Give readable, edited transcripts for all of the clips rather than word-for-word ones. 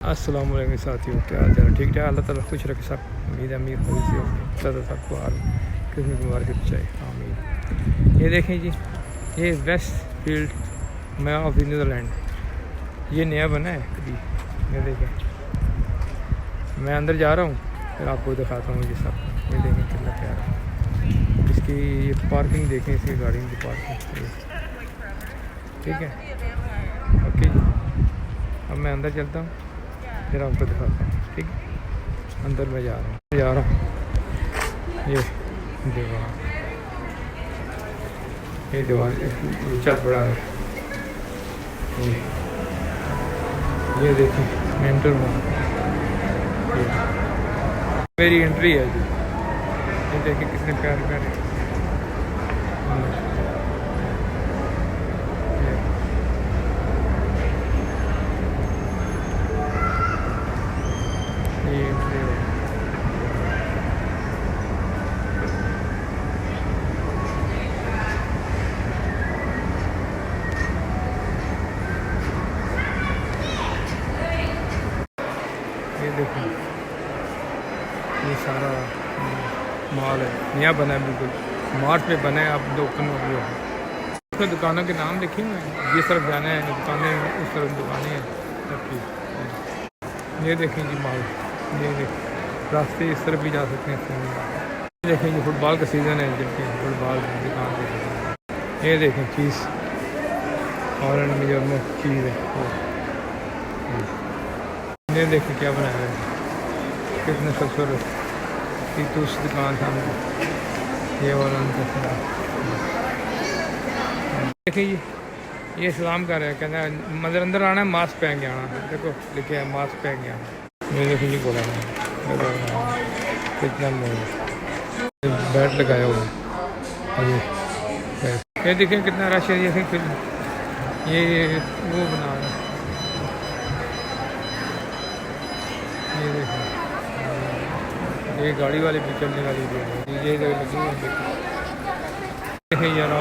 अस्सलाम वालेकुम साथियों, क्या हाल चाल? ठीक ठाक, अल्लाह ताला खुश रखे सब। उम्मीद है अमीर खुश से अल्लाह ताला सबको हर किस्म की बीमारी से बचाए, आमीन। ये देखें जी, ये वेस्ट फील्ड मैं ऑफ नीदरलैंड, ये नया बना है अभी। ये देखें, मैं अंदर जा रहा हूँ, फिर आपको दिखाता हूँ ये सब। ये देखें कितना प्यारा, इसकी ये पार्किंग देखें, इसकी गाड़ी की पार्किंग। ठीक है, ओके जी। अब मैं अंदर चलता हूँ, फिर आपको दिखाता हूँ। ठीक है, अंदर मैं जा रहा हूँ ये दीवार, ये दीवार ऊंचा बड़ा है। ये देखिए मैं एंटर हुआ, मेरी एंट्री है जी। ये देखिए कितने प्यारे प्यारे ये एंट्री है। ये देखो, ये सारा मॉल है, नया बना है, बिल्कुल मार्च में बना है। अब ओपन हो गया है। उसमें दुकानों के नाम लिखे हुए हैं, ये तरफ जाना है दुकानें, उस तरफ दुकानें हैं सबकी। ये देखें जी मॉल, ये देखें रास्ते इस तरफ भी जा सकते हैं। ये देखें जी फुटबॉल का सीज़न है, जबकि फुटबॉल की दुकान देखें। ये देखें चीज़ और जो चीज़ है वो। ये देखें क्या बनाया है, कितने खूबसूरत। तो उस दुकान सामने ये वाला उनका देखिए जी, ये सलाम कर रहे हैं, कहना है मतलब अंदर आना है मास्क पहन के आना। देखो लिखे है मास्क पहन के आना। ये देखिए जी बोला कितना बैट लगाया हुआ है। ये देखिए कितना रश है। ये फिर ये वो बना रहा है। ये देखिए ये गाड़ी वाले भी चलने वाली भी है। ये लगी हुई है यार।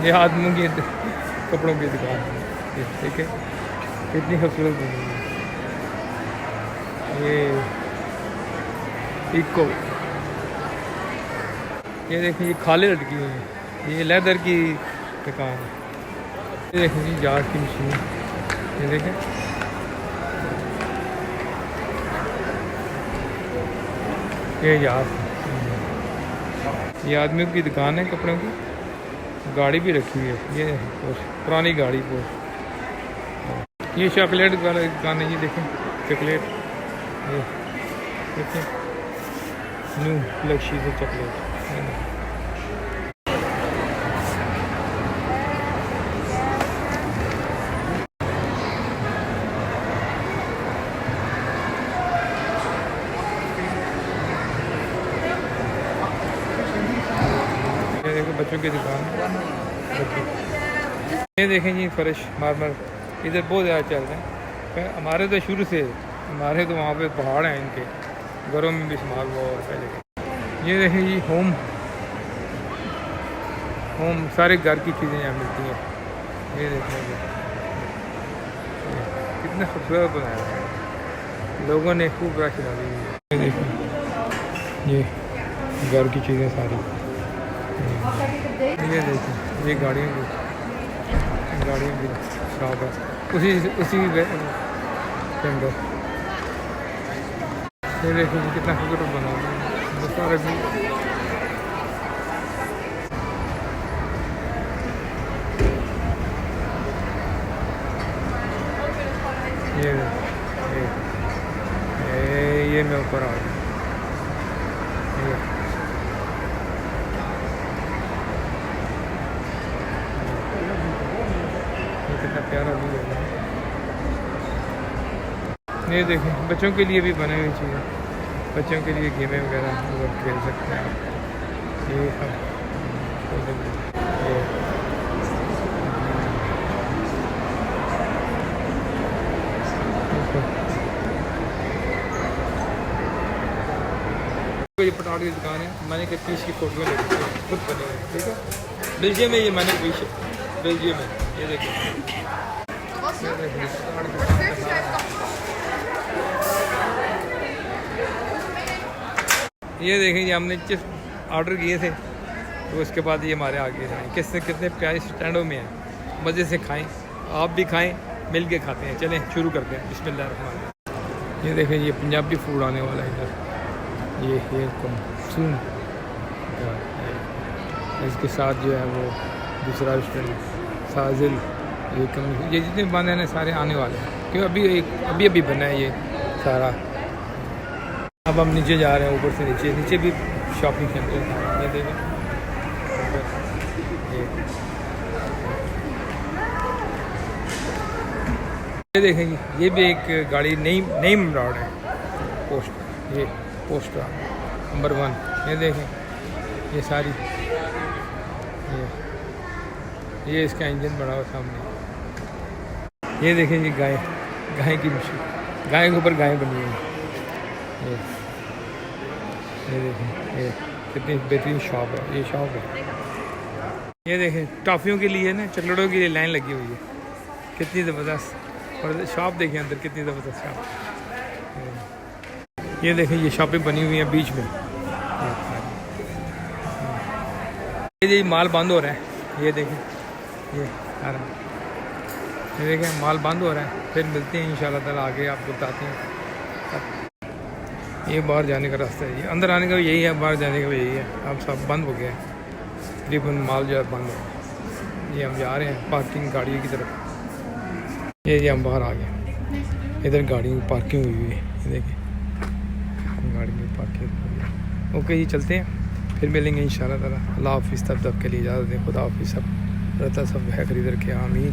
ये आदमियों की कपड़ों की दुकान है, ठीक है, कितनी खूबसूरत बनी है। ये इको, ये देखिए ये खाले लटकी हुई है, ये लेदर की दुकान है। ये देखें जी जहाज की मशीन, ये देखें ये जहाज, ये आदमियों की दुकान है कपड़ों की। गाड़ी भी रखी हुई है, ये पुरानी गाड़ी को। ये चॉकलेट वाला दुकान है, ये देखें चॉकलेट, ये देखें न्यू लक्ष्य से चॉकलेट। ये देखो बच्चों की दुकान, ये देखें जी फर्श मार्बल इधर बहुत ज़्यादा चल रहे हैं। हमारे तो शुरू से, हमारे तो वहाँ पे पहाड़ हैं, इनके घरों में भी इस्तेमाल हुआ और पहले। ये देखें जी होम सारे घर की चीज़ें यहाँ मिलती हैं। ये देखें कितना खूबसूरत बनाया है, लोगों ने खूब रश डाली हुई है। ये देखें ये घर की चीज़ें सारी। ये देखें ये गाड़ियों की शॉप है, उसी के अंदर। ये देखिए कितना खूबसूरत बना हुआ है सारा भी। ये मैं ऊपर आ गया। कितना प्यारा भी है। ये देखें बच्चों के लिए भी बने हुई चीज़ें, बच्चों के लिए गेमें वगैरह वो खेल सकते हैं। ये सब ये पटाखे की दुकान है। मैंने कहा 30 की फोटो ले खुद बने हुए, ठीक है। बेल्जियम में ये मैंने बेल्जियम में ये देखिए ये देखें जी हमने चिप्स ऑर्डर किए थे तो उसके बाद ये हमारे आगे हैं कितने प्यारे स्टैंडों में हैं मज़े से खाएं आप भी खाएं मिल के खाते हैं चलें शुरू करते हैं बिस्मिल्लाह। ये देखें ये पंजाबी फूड आने वाला है इधर ये हेयर कम सून इसके साथ जो है वो दूसरा रेस्टोरेंट साजिल ये जितने बंद हैं सारे आने वाले हैं क्योंकि अभी बना है ये सारा। अब हम नीचे जा रहे हैं ऊपर से नीचे भी शॉपिंग सेंटर है ये देखें ये देखेंगे ये भी एक गाड़ी नई रोड है पोस्ट नंबर 1 ये देखें ये सारी ये इसका इंजन बड़ा हुआ सामने ये देखें जी गाय की मशीन गाय के ऊपर गाय बनी हुई है ये देखें ये कितनी बेहतरीन शॉप है ये शॉप है। ये देखें टॉफ़ियों के लिए ना चॉकलेटों के लिए लाइन लगी हुई है कितनी ज़बरदस्त और शॉप देखें अंदर कितनी ज़बरदस्त शॉप। ये देखें ये शॉपें बनी हुई हैं बीच में ये माल बंद हो रहा है ये देखें ये आ रहा है ये देखें माल बंद हो रहा है फिर मिलते हैं इंशाल्लाह ताला आगे आपको बताते हैं। ये बाहर जाने का रास्ता है ये अंदर आने का यही है बाहर जाने का यही है अब सब बंद हो गया है तकरीबन माल जो है बंद हो गया। ये हम जा रहे हैं पार्किंग गाड़ियों की तरफ ये हम बाहर आ गए इधर गाड़ी की पार्किंग हुई है ये देखिए गाड़ी की पार्किंग ओके जी चलते हैं फिर मिलेंगे इंशाल्लाह ताला। अल्लाह हाफिज़ तब के लिए इजाज़त दें खुदा हाफिज़ सब रहता सब है खरीदर के आमीन।